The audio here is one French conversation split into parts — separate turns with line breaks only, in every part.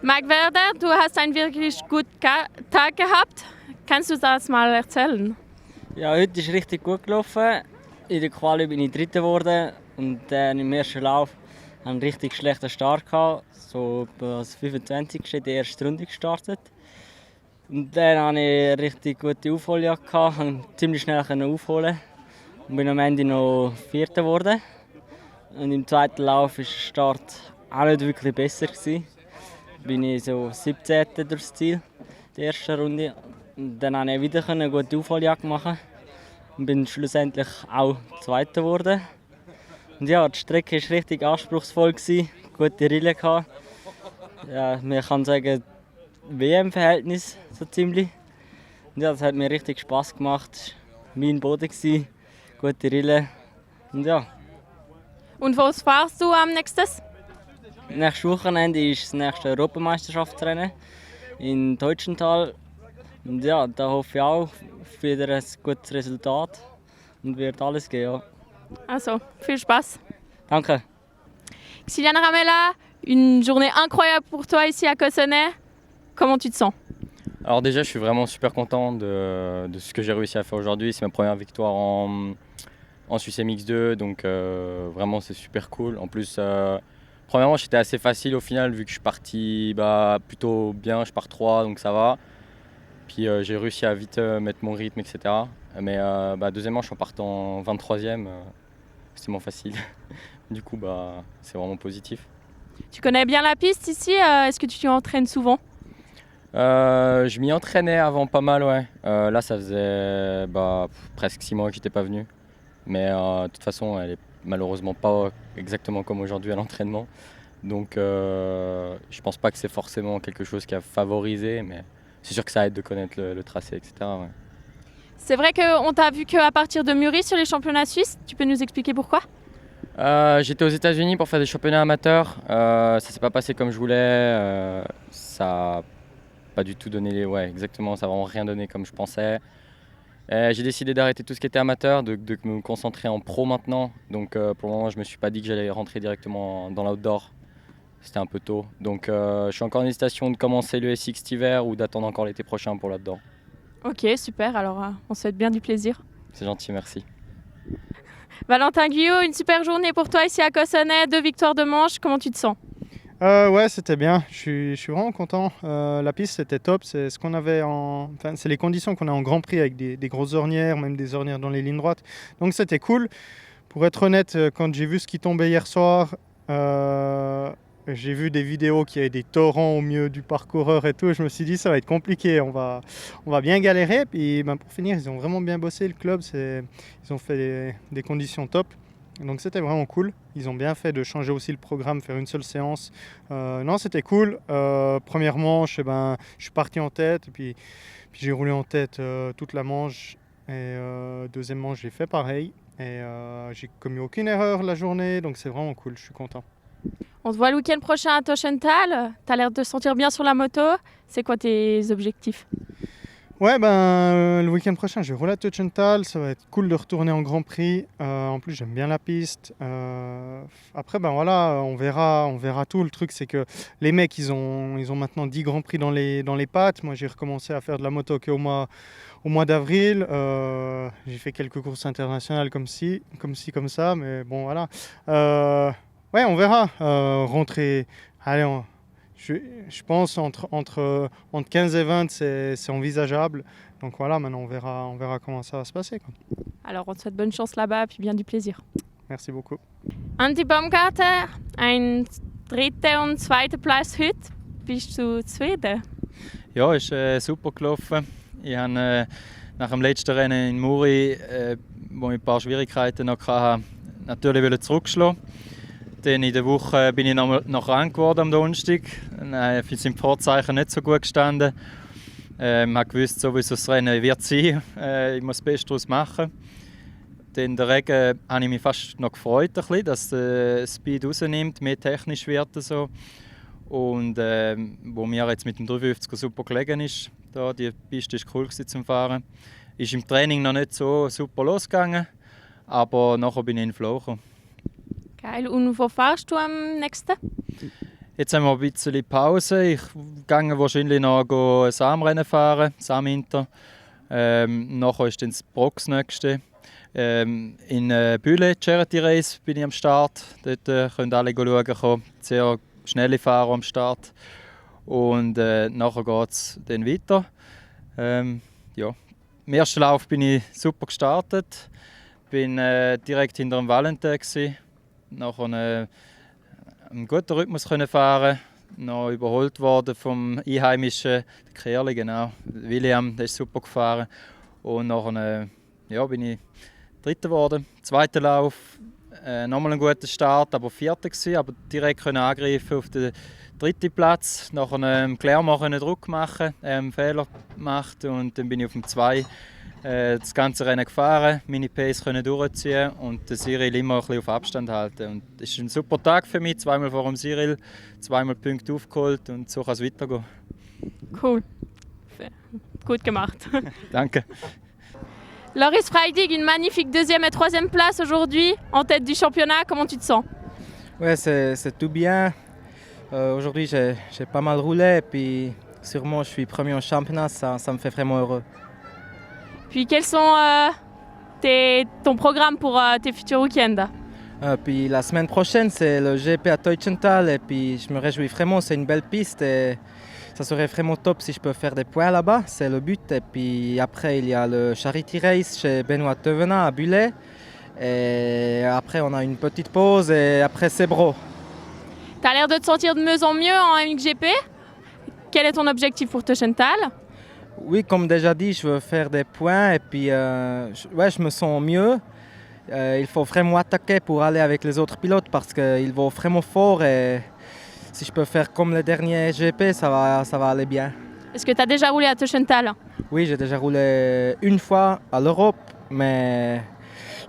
Marc Werder, du hast einen wirklich guten Tag gehabt. Kannst du das mal erzählen?
Ja, heute ist richtig gut gelaufen. In der Quali bin ich Dritter geworden und im ersten Lauf hatte ich einen richtig schlechten Start. So als 25. in der ersten Runde gestartet. Und dann hatte ich eine richtig gute Aufholjagd, konnte ziemlich schnell aufholen und bin am Ende noch Vierter geworden. Und im zweiten Lauf war der Start auch nicht wirklich besser. Bin ich so 17. durchs Ziel, die erste Runde. Und dann konnte ich wieder eine gute Aufholjagd machen und bin schlussendlich auch Zweiter geworden. Und ja, die Strecke war richtig anspruchsvoll, gute Rillen gehabt. Ja, man kann sagen, WM-Verhältnis so ziemlich. Und ja, das hat mir richtig Spass gemacht. Es war mein Boden, gute Rillen. Und ja.
Und wo fahrst du am nächsten?
Nächstes Wochenende ist das nächste Europameisterschaftsrennen in Teutschenthal. Und ja, da hoffe ich auch auf wieder ein gutes Resultat und wird alles gehen. Ja.
Also, viel Spaß.
Danke.
Xiliane Ramela, une journée incroyable pour toi ici à Cossonay. Comment tu te sens?
Alors déjà, je suis vraiment super content de ce que j'ai réussi à faire aujourd'hui. C'est ma première victoire en Suisse MX2, donc vraiment c'est super cool. En plus, premièrement, c'était assez facile au final vu que je suis parti plutôt bien, je pars 3, donc ça va. Puis j'ai réussi à vite mettre mon rythme, etc. Mais deuxièmement, je suis en partant 23e, c'était moins facile. Du coup, c'est vraiment positif.
Tu connais bien la piste ici, est-ce que tu t'y entraînes souvent?
Je m'y entraînais avant pas mal, ouais. Là, ça faisait presque 6 mois que j'étais pas venu. Mais de toute façon, elle est malheureusement pas exactement comme aujourd'hui à l'entraînement. Donc je pense pas que c'est forcément quelque chose qui a favorisé, mais c'est sûr que ça aide de connaître le tracé, etc. Ouais.
C'est vrai qu'on t'a vu qu'à partir de Muri sur les championnats suisses. Tu peux nous expliquer pourquoi?
J'étais aux États-Unis pour faire des championnats amateurs. Ça s'est pas passé comme je voulais. Ça a pas du tout donné exactement, ça a vraiment rien donné comme je pensais. J'ai décidé d'arrêter tout ce qui était amateur, de me concentrer en pro maintenant. Donc pour le moment, je me suis pas dit que j'allais rentrer directement dans l'outdoor. C'était un peu tôt. Donc je suis encore en hésitation de commencer le SX cet hiver ou d'attendre encore l'été prochain pour l'outdoor.
Ok, super. Alors on souhaite bien du plaisir.
C'est gentil, merci.
Valentin Guyot, une super journée pour toi ici à Cossonay, 2 victoires de manche. Comment tu te sens?
Ouais, c'était bien. Je suis vraiment content. La piste c'était top. C'est ce qu'on avait c'est les conditions qu'on a en Grand Prix avec des grosses ornières, même des ornières dans les lignes droites. Donc c'était cool. Pour être honnête, quand j'ai vu ce qui tombait hier soir, j'ai vu des vidéos qui avaient des torrents au milieu du parcoureur et tout. Je me suis dit ça va être compliqué. On va bien galérer. Puis pour finir, ils ont vraiment bien bossé le club. Ils ont fait des conditions top. Donc c'était vraiment cool. Ils ont bien fait de changer aussi le programme, faire une seule séance. Non, c'était cool. Première manche, je suis parti en tête. Et puis j'ai roulé en tête toute la manche. Et deuxième manche, j'ai fait pareil. Et j'ai commis aucune erreur la journée. Donc c'est vraiment cool, je suis content.
On te voit le week-end prochain à Teutschenthal. Tu as l'air de te sentir bien sur la moto. C'est quoi tes objectifs?
Ouais, le week-end prochain, je vais rouler à Teutschenthal. Ça va être cool de retourner en Grand Prix. En plus, j'aime bien la piste. Après, on verra tout. Le truc, c'est que les mecs, ils ont maintenant 10 Grands Prix dans les pattes. Moi, j'ai recommencé à faire de la moto qu'au mois d'avril. J'ai fait quelques courses internationales comme ça. Mais bon, voilà. Ouais, on verra. Rentrer. Allez, je pense entre 15 et 20, c'est envisageable. Donc voilà, maintenant on verra comment ça va se passer, quoi.
Alors on te souhaite bonne chance là-bas, puis bien du plaisir.
Merci beaucoup.
Antti Baumgarter, ein dritter und zweiter Platz heute. Bist du zufrieden?
Ja, ist super gelaufen. Ich habe nach dem letzten Rennen in Muri, wo ich ein paar Schwierigkeiten noch hatte, natürlich zurückschlagen. Dann in der Woche bin ich noch krank geworden am Donnerstag. Für sind die Vorzeichen nicht so gut gestanden. Ich habe gewusst, so wie das Rennen wird sein. Ich muss das Beste daraus machen. Dann der Regen habe ich mich fast noch gefreut, dass der Speed rausnimmt, mehr technisch wird. So. Und wo mir jetzt mit dem 350 super gelegen ist, da, die Piste war cool zum Fahren. Ist im Training noch nicht so super losgegangen, aber nachher bin ich in den Flow gekommen.
Geil. Und wo fahrst du am nächsten?
Jetzt haben wir ein bisschen Pause. Ich gehe wahrscheinlich noch ein Samrennen fahren, Saminter. Nachher ist dann das Brox nächste. In Bühle, Charity Race, bin ich am Start. Dort können alle schauen, sehr schnelle Fahrer am Start. Und nachher geht es dann weiter. Ja. Im ersten Lauf bin ich super gestartet. Bin direkt hinter dem Valentin. Nachher einen guten Rhythmus fahren. Noch überholt worden vom Einheimischen, Kerli, genau. William, der ist super gefahren. Und nachher bin ich Dritter geworden. Zweiter Lauf, nochmal ein guter Start, aber Vierter gewesen, aber direkt angreifen auf den dritten Platz. Nachher Clermont Druck machen, einen Fehler gemacht und dann bin ich auf dem 2 das ganze Rennen gefahren, meine Pace durchziehen und den Cyril immer ein bisschen auf Abstand halten. Und das ist ein super Tag für mich, zweimal vor dem Cyril, zweimal Punkte aufgeholt und so kann es weitergehen.
Cool. Gut gemacht.
Danke.
Loris Freidig, une magnifique deuxième et troisième place aujourd'hui en tête du championnat. Comment tu te sens?
Ouais, c'est tout bien. Aujourd'hui, j'ai pas mal roulé et puis sûrement je suis premier au championnat, ça me fait vraiment heureux.
Puis quels sont ton programme pour tes futurs week-ends?
Puis la semaine prochaine, c'est le GP à Teutschenthal et puis je me réjouis vraiment, c'est une belle piste et ça serait vraiment top si je peux faire des points là-bas, c'est le but. Et puis après, il y a le Charity Race chez Benoît Thévenin à Bulle. Et après, on a une petite pause et après, c'est Bro.
Tu as l'air de te sentir de mieux en mieux en MXGP. Quel est ton objectif pour Teutschenthal?
Oui, comme déjà dit, je veux faire des points et puis je me sens mieux. Il faut vraiment attaquer pour aller avec les autres pilotes parce qu'ils vont vraiment fort et si je peux faire comme le dernier GP, ça va aller bien.
Est-ce que tu as déjà roulé à Teutschenthal?
Oui, j'ai déjà roulé une fois à l'Europe, mais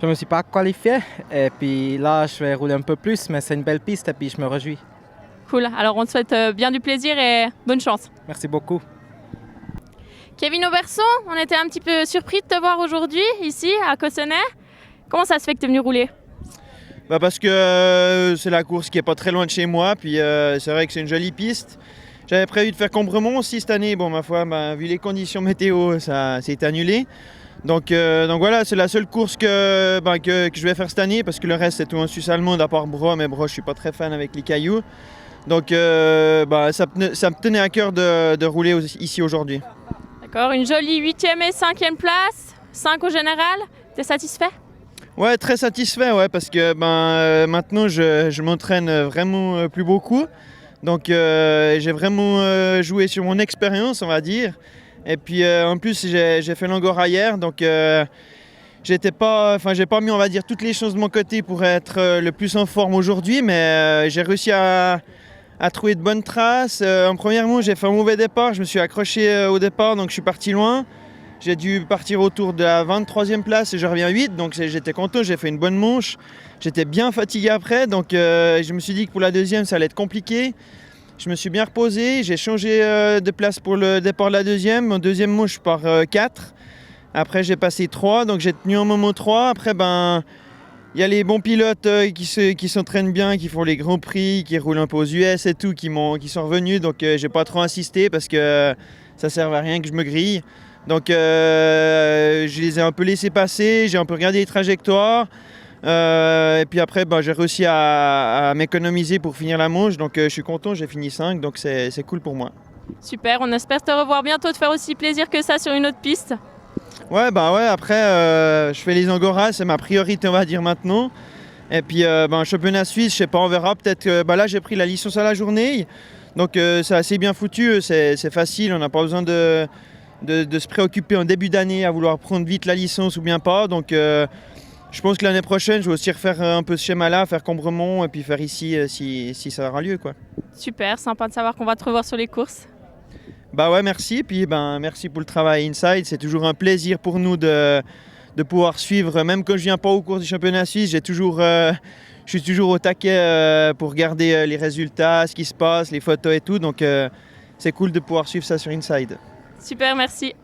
je ne me suis pas qualifié. Et puis là, je vais rouler un peu plus, mais c'est une belle piste et puis je me réjouis.
Cool, alors on te souhaite bien du plaisir et bonne chance.
Merci beaucoup.
Kevin Auberson, on était un petit peu surpris de te voir aujourd'hui, ici, à Cossonay. Comment ça se fait que tu es venu rouler?
Parce que c'est la course qui n'est pas très loin de chez moi, puis c'est vrai que c'est une jolie piste. J'avais prévu de faire Combremont aussi cette année, bon ma foi, vu les conditions météo, ça s'est annulé. Donc voilà, c'est la seule course que je vais faire cette année, parce que le reste c'est tout en Suisse allemande, à part Bro, mais Bro je suis pas très fan avec les cailloux. Donc ça me tenait à cœur de rouler ici aujourd'hui.
D'accord, une jolie 8e et 5e place, 5 au général, t'es satisfait?
Ouais, très satisfait, ouais, parce que maintenant je m'entraîne vraiment plus beaucoup. Donc j'ai vraiment joué sur mon expérience, on va dire. Et puis en plus j'ai fait l'Angora hier, donc j'ai pas mis, on va dire, toutes les choses de mon côté pour être le plus en forme aujourd'hui, mais j'ai réussi à trouver de bonnes traces. En première manche, j'ai fait un mauvais départ, je me suis accroché au départ, donc je suis parti loin. J'ai dû partir autour de la 23e place et je reviens 8, donc j'étais content, j'ai fait une bonne manche. J'étais bien fatigué après, donc je me suis dit que pour la deuxième, ça allait être compliqué. Je me suis bien reposé, j'ai changé de place pour le départ de la deuxième. Mon deuxième manche, je pars 4. Après, j'ai passé 3, donc j'ai tenu en moment 3. Après, il y a les bons pilotes qui s'entraînent bien, qui font les grands prix, qui roulent un peu aux US et tout, qui sont revenus. Donc, j'ai pas trop insisté parce que ça sert à rien que je me grille. Donc, je les ai un peu laissés passer, j'ai un peu regardé les trajectoires. Et puis après, j'ai réussi à m'économiser pour finir la manche. Donc, je suis content, j'ai fini 5, donc c'est cool pour moi.
Super, on espère te revoir bientôt, te faire aussi plaisir que ça sur une autre piste.
Ouais, après, je fais les Angoras, c'est ma priorité, on va dire, maintenant. Et puis, championnat suisse, je sais pas, on verra. Peut-être que là, j'ai pris la licence à la journée. Donc, c'est assez bien foutu, c'est facile, on n'a pas besoin de se préoccuper en début d'année à vouloir prendre vite la licence ou bien pas. Donc, je pense que l'année prochaine, je vais aussi refaire un peu ce schéma-là, faire Combremont et puis faire ici si ça aura lieu, quoi.
Super, sympa de savoir qu'on va te revoir sur les courses.
Ouais, merci. Puis merci pour le travail Inside. C'est toujours un plaisir pour nous de pouvoir suivre, même quand je viens pas aux courses du championnat suisse, je suis toujours au taquet pour regarder les résultats, ce qui se passe, les photos et tout. Donc c'est cool de pouvoir suivre ça sur Inside.
Super, merci.